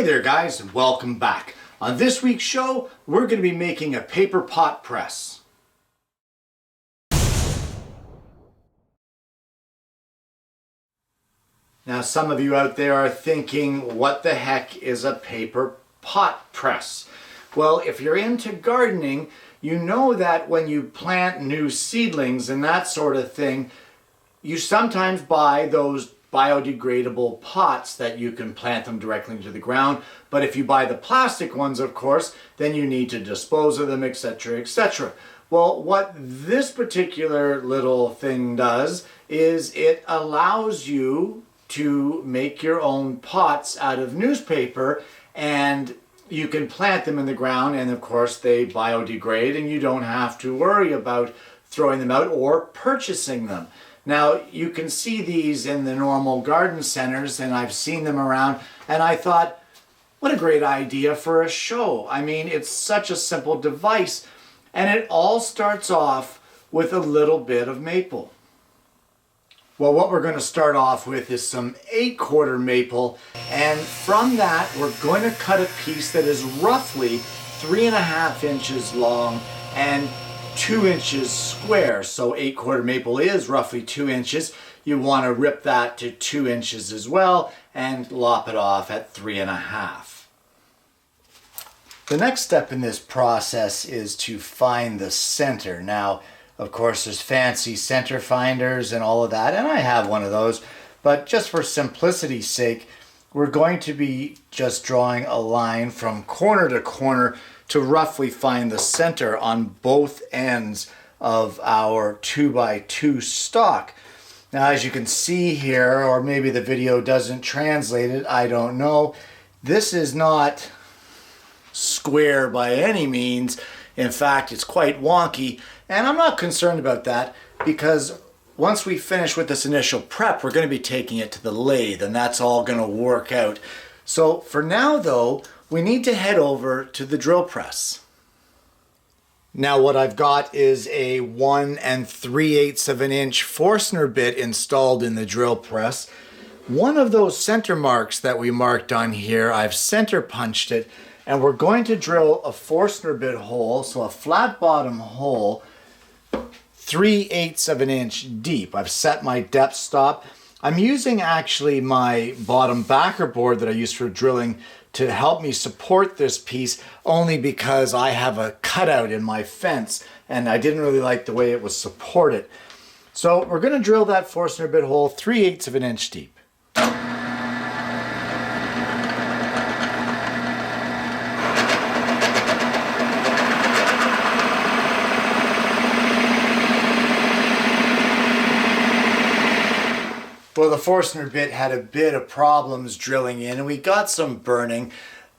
there guys, and welcome back. On this week's show, we're going to be making a paper pot press. Now some of you out there are thinking, what the heck is a paper pot press? Well, if you're into gardening, you know that when you plant new seedlings and that sort of thing, you sometimes buy those biodegradable pots that you can plant them directly into the ground. But if you buy the plastic ones, of course, then you need to dispose of them, etc., etc. Well, what this particular little thing does is it allows you to make your own pots out of newspaper, and you can plant them in the ground, and of course they biodegrade and you don't have to worry about throwing them out or purchasing them. Now, you can see these in the normal garden centers, and I've seen them around, and I thought, what a great idea for a show. I mean, it's such a simple device, and it all starts off with a little bit of maple. Well, what we're going to start off with is some 8/4 maple, and from that we're going to cut a piece that is roughly 3.5 inches long and 2 inches square. So 8/4 maple is roughly 2 inches. You want to rip that to 2 inches as well and lop it off at 3.5. The next step in this process is to find the center. Now, of course, there's fancy center finders and all of that, and I have one of those, but just for simplicity's sake, we're going to be just drawing a line from corner to corner to roughly find the center on both ends of our 2x2 stock. Now, as you can see here, or maybe the video doesn't translate it, I don't know, this is not square by any means. In fact, it's quite wonky, and I'm not concerned about that, because once we finish with this initial prep, we're going to be taking it to the lathe, and that's all going to work out. So for now though, we need to head over to the drill press. Now what I've got is a 1 3/8 inch Forstner bit installed in the drill press. One of those center marks that we marked on here, I've center punched it, and we're going to drill a Forstner bit hole, so a flat bottom hole, 3/8 inch deep. I've set my depth stop. I'm using actually my bottom backer board that I use for drilling to help me support this piece, only because I have a cutout in my fence and I didn't really like the way it was supported. So we're going to drill that Forstner bit hole 3/8 inch deep. Well, the Forstner bit had a bit of problems drilling in, and we got some burning.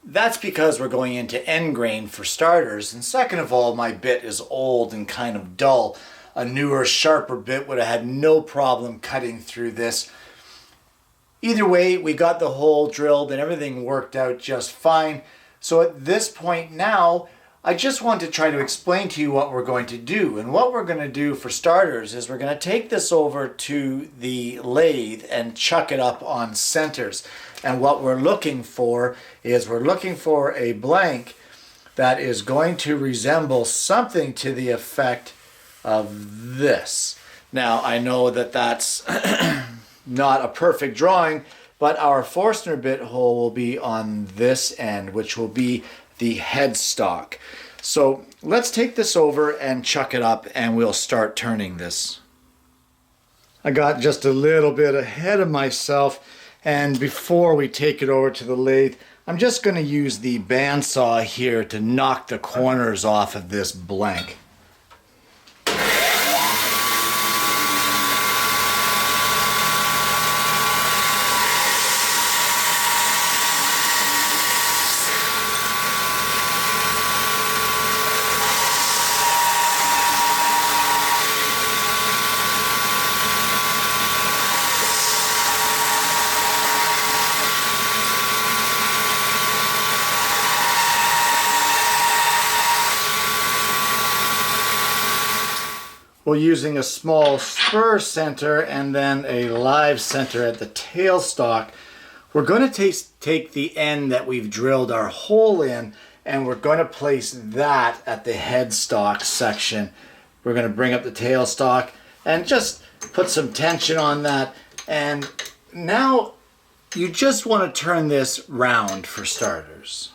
That's because we're going into end grain for starters, and second of all, my bit is old and kind of dull. A newer, sharper bit would have had no problem cutting through this. Either way, we got the hole drilled and everything worked out just fine. So at this point now, I just want to try to explain to you what we're going to do. And what we're going to do for starters is we're going to take this over to the lathe and chuck it up on centers. And what we're looking for is we're looking for a blank that is going to resemble something to the effect of this. Now, I know that that's not a perfect drawing, but our Forstner bit hole will be on this end, which will be the headstock. So let's take this over and chuck it up, and we'll start turning this. I got just a little bit ahead of myself, and before we take it over to the lathe, I'm just going to use the bandsaw here to knock the corners off of this blank. Well, using a small spur center and then a live center at the tailstock, We're going to take the end that we've drilled our hole in, and we're going to place that at the headstock section. We're going to bring up the tailstock and just put some tension on that. And now you just want to turn this round for starters.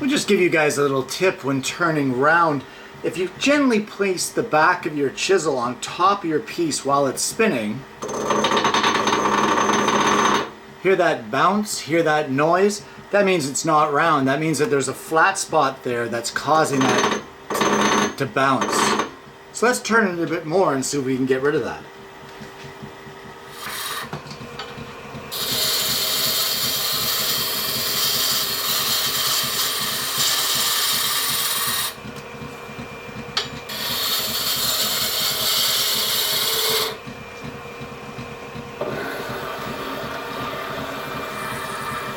We'll just give you guys a little tip when turning round. If you gently place the back of your chisel on top of your piece while it's spinning, hear that bounce, hear that noise? That means it's not round. That means that there's a flat spot there that's causing that to bounce. So let's turn it a bit more and see if we can get rid of that.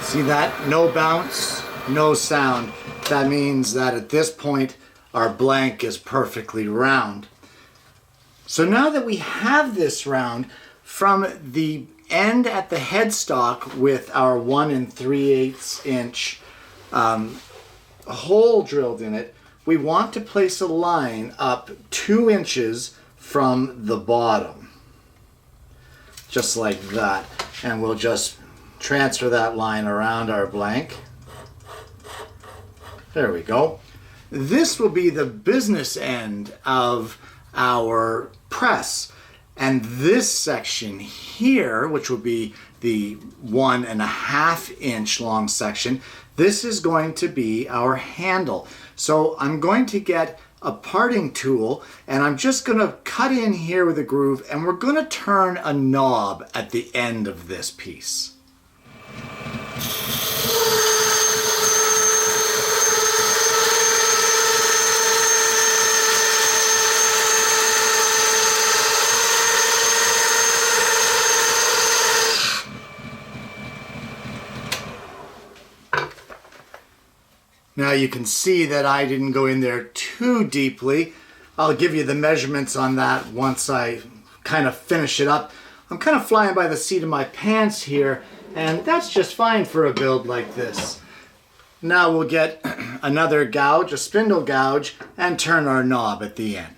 See that? No bounce, no sound. That means that at this point, our blank is perfectly round. So now that we have this round, from the end at the headstock with our 1 3/8 inch hole drilled in it, we want to place a line up 2 inches from the bottom. Just like that. And we'll just transfer that line around our blank. There we go. This will be the business end of our press. And this section here, which will be the 1 1/2 inch long section, this is going to be our handle. So I'm going to get a parting tool and I'm just going to cut in here with a groove, and we're going to turn a knob at the end of this piece. Now you can see that I didn't go in there too deeply. I'll give you the measurements on that once I kind of finish it up. I'm kind of flying by the seat of my pants here, and that's just fine for a build like this. Now we'll get another gouge, a spindle gouge, and turn our knob at the end.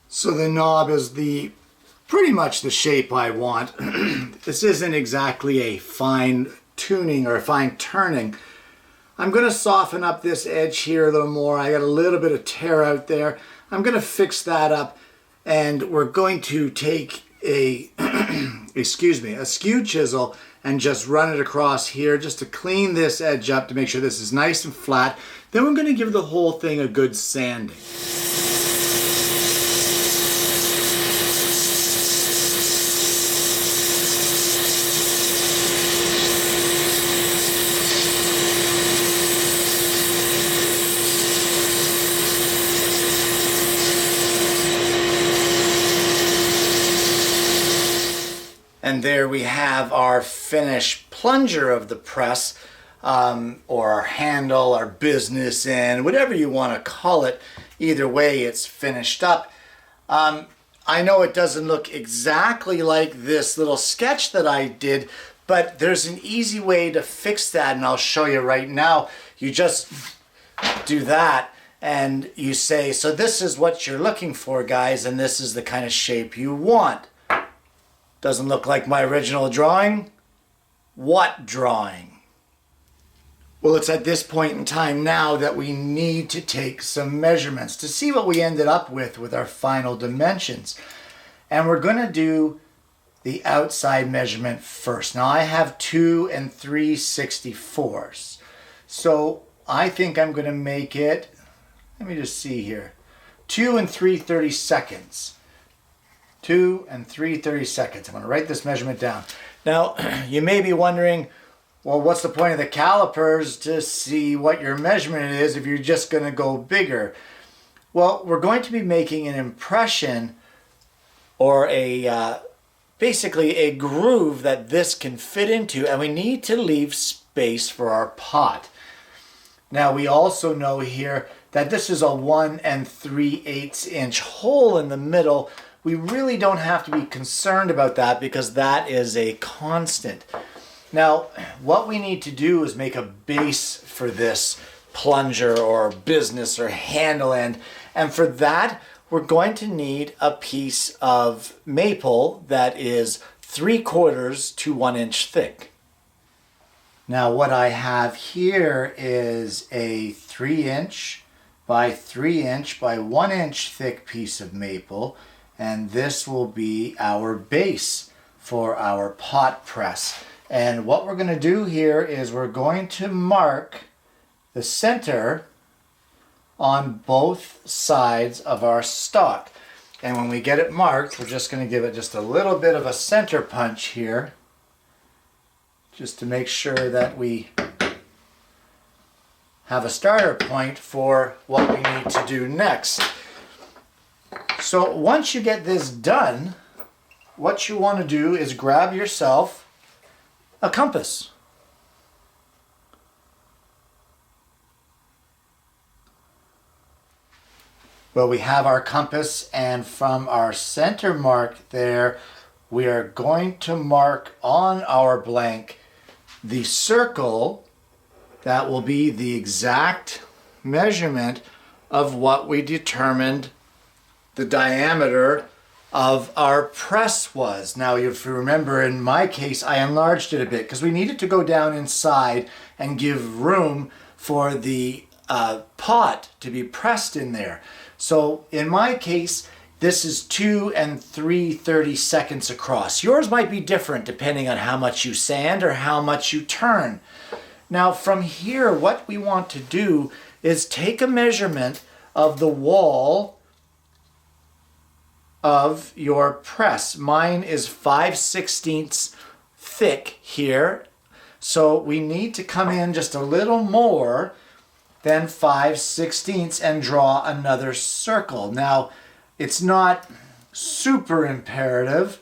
So the knob is pretty much the shape I want. This isn't exactly a fine tuning or a fine turning. I'm going to soften up this edge here a little more. I got a little bit of tear out there. I'm going to fix that up, and we're going to take a excuse me, a skew chisel and just run it across here just to clean this edge up to make sure this is nice and flat. Then we're going to give the whole thing a good sanding. And there we have our finished plunger of the press, or our handle, our business end, whatever you want to call it. Either way, it's finished up. I know it doesn't look exactly like this little sketch that I did, but there's an easy way to fix that, and I'll show you right now. You just do that, and you say, so this is what you're looking for, guys, and this is the kind of shape you want. Doesn't look like my original drawing. What drawing? Well, it's at this point in time now that we need to take some measurements to see what we ended up with our final dimensions. And we're going to do the outside measurement first. Now I have 2 3/64. So I think I'm going to make it, let me just see here, 2 3/32. 2 3/32. I'm going to write this measurement down. Now, you may be wondering, well, what's the point of the calipers to see what your measurement is if you're just going to go bigger? Well, we're going to be making an impression, or basically a groove that this can fit into, and we need to leave space for our pot. Now, we also know here that this is a 1 3/8 inch hole in the middle. We really don't have to be concerned about that because that is a constant. Now, what we need to do is make a base for this plunger or business or handle end. And for that, we're going to need a piece of maple that is 3/4 to 1 inch thick. Now, what I have here is a 3 inch by 3 inch by 1 inch thick piece of maple. And this will be our base for our pot press. And what we're going to do here is we're going to mark the center on both sides of our stock. And when we get it marked, we're just going to give it just a little bit of a center punch here, just to make sure that we have a starter point for what we need to do next. So once you get this done, what you want to do is grab yourself a compass. Well, we have our compass, and from our center mark there, we are going to mark on our blank the circle that will be the exact measurement of what we determined the diameter of our press was. Now, if you remember, in my case, I enlarged it a bit because we needed to go down inside and give room for the pot to be pressed in there. So in my case, this is 2 3/32 across. Yours might be different depending on how much you sand or how much you turn. Now from here, what we want to do is take a measurement of the wall of your press. Mine is 5/16 thick here, so we need to come in just a little more than 5/16 and draw another circle. Now, it's not super imperative,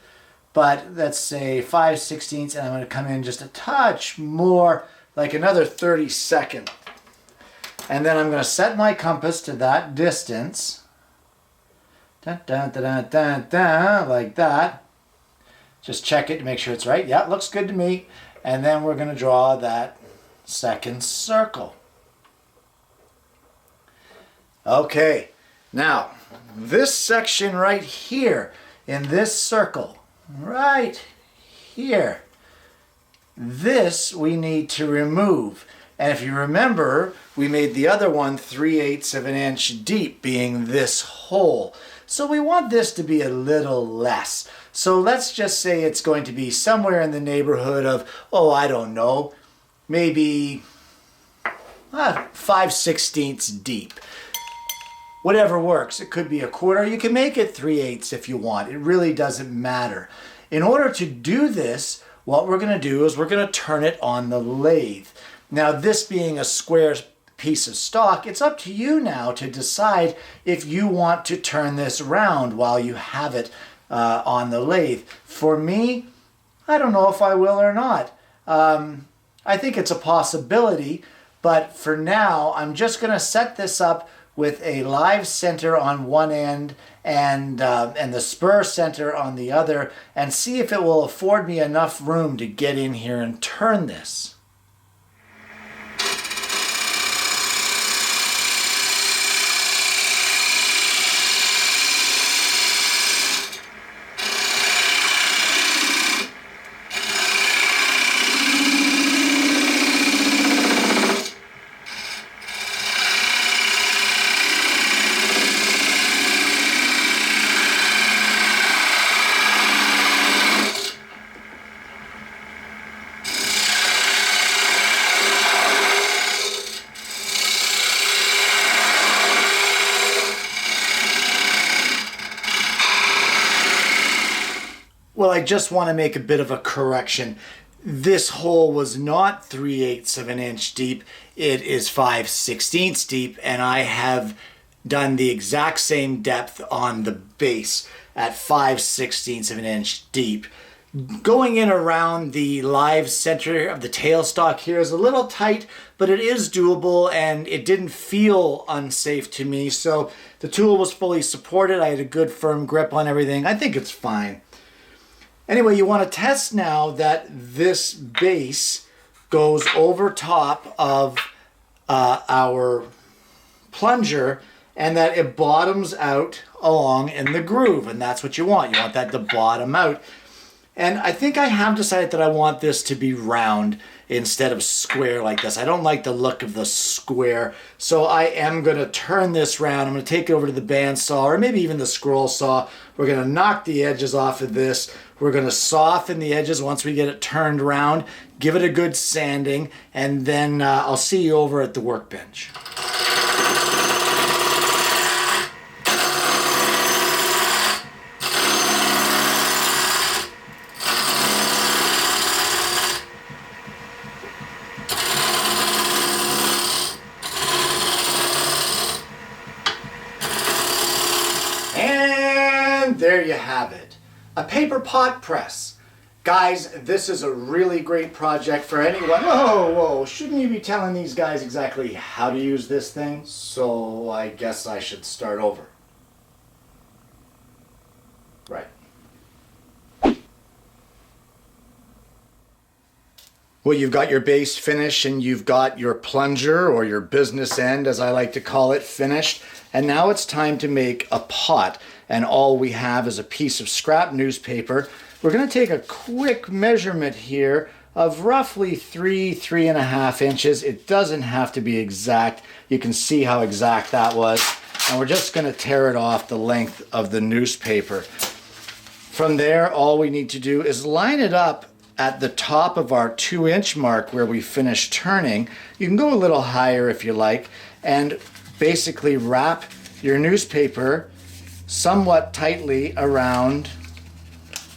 but let's say 5/16, and I'm going to come in just a touch more, like another 32nd. And then I'm going to set my compass to that distance. Dun, dun, dun, dun, dun, dun, like that. Just check it to make sure it's right. Yeah, it looks good to me. And then we're going to draw that second circle. Okay, now this section right here in this circle, right here, this we need to remove. And if you remember, we made the other one 3/8 of an inch deep, being this hole. So we want this to be a little less. So let's just say it's going to be somewhere in the neighborhood of, oh, I don't know, maybe 5/16 deep. Whatever works. It could be a quarter. You can make it 3/8 if you want. It really doesn't matter. In order to do this, what we're going to do is we're going to turn it on the lathe. Now, this being a square piece of stock, it's up to you now to decide if you want to turn this around while you have it on the lathe. For me, I don't know if I will or not. I think it's a possibility, but for now, I'm just going to set this up with a live center on one end and the spur center on the other, and see if it will afford me enough room to get in here and turn this. Well, I just want to make a bit of a correction. This hole was not 3/8 of an inch deep. It is 5/16 deep, and I have done the exact same depth on the base at 5/16 of an inch deep. Going in around the live center of the tailstock here is a little tight, but it is doable, and it didn't feel unsafe to me. So the tool was fully supported. I had a good firm grip on everything. I think it's fine. Anyway, you want to test now that this base goes over top of our plunger and that it bottoms out along in the groove, and that's what you want. You want that to bottom out. And I think I have decided that I want this to be round instead of square like this. I don't like the look of the square, so I am going to turn this round. I'm going to take it over to the bandsaw or maybe even the scroll saw. We're going to knock the edges off of this. We're going to soften the edges once we get it turned around, give it a good sanding, and then I'll see you over at the workbench. And there you have it. A paper pot press. Guys, this is a really great project for anyone. Whoa, shouldn't you be telling these guys exactly how to use this thing? So I guess I should start over. Right. Well, you've got your base finished and you've got your plunger, or your business end as I like to call it, finished. And now it's time to make a pot. And all we have is a piece of scrap newspaper. We're going to take a quick measurement here of roughly 3.5 inches. It doesn't have to be exact. You can see how exact that was. And we're just going to tear it off the length of the newspaper. From there, all we need to do is line it up at the top of our 2-inch mark where we finish turning. You can go a little higher if you like, and basically wrap your newspaper somewhat tightly around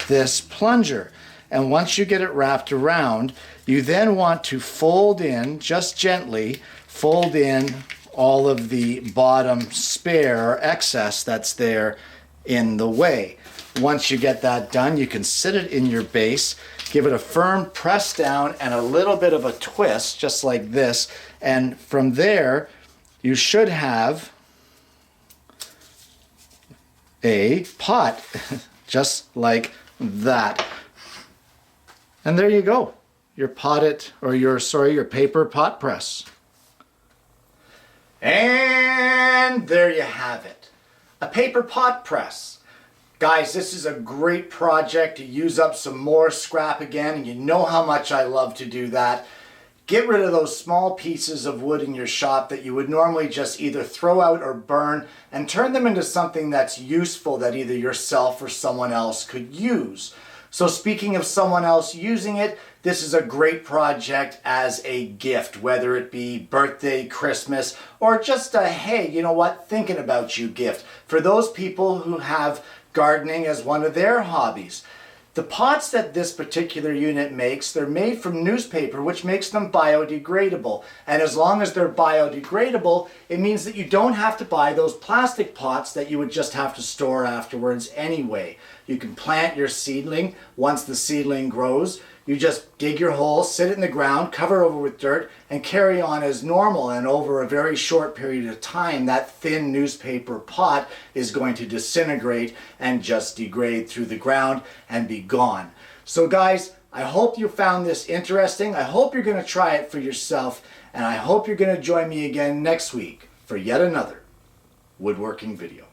this plunger. And once you get it wrapped around, you then want to fold in, just gently, fold in all of the bottom spare or excess that's there in the way. Once you get that done, you can sit it in your base, give it a firm press down and a little bit of a twist, just like this. And from there, you should have a pot, just like that. And there you go, your your paper pot press. And there you have it, a paper pot press. Guys, this is a great project to use up some more scrap again, and you know how much I love to do that. Get rid of those small pieces of wood in your shop that you would normally just either throw out or burn, and turn them into something that's useful that either yourself or someone else could use. So speaking of someone else using it, this is a great project as a gift, whether it be birthday, Christmas, or just a, hey, you know what, thinking about you gift for those people who have gardening as one of their hobbies. The pots that this particular unit makes, they're made from newspaper, which makes them biodegradable. And as long as they're biodegradable, it means that you don't have to buy those plastic pots that you would just have to store afterwards anyway. You can plant your seedling. Once the seedling grows, you just dig your hole, sit it in the ground, cover over with dirt, and carry on as normal. And over a very short period of time, that thin newspaper pot is going to disintegrate and just degrade through the ground and be gone. So guys, I hope you found this interesting. I hope you're going to try it for yourself. And I hope you're going to join me again next week for yet another woodworking video.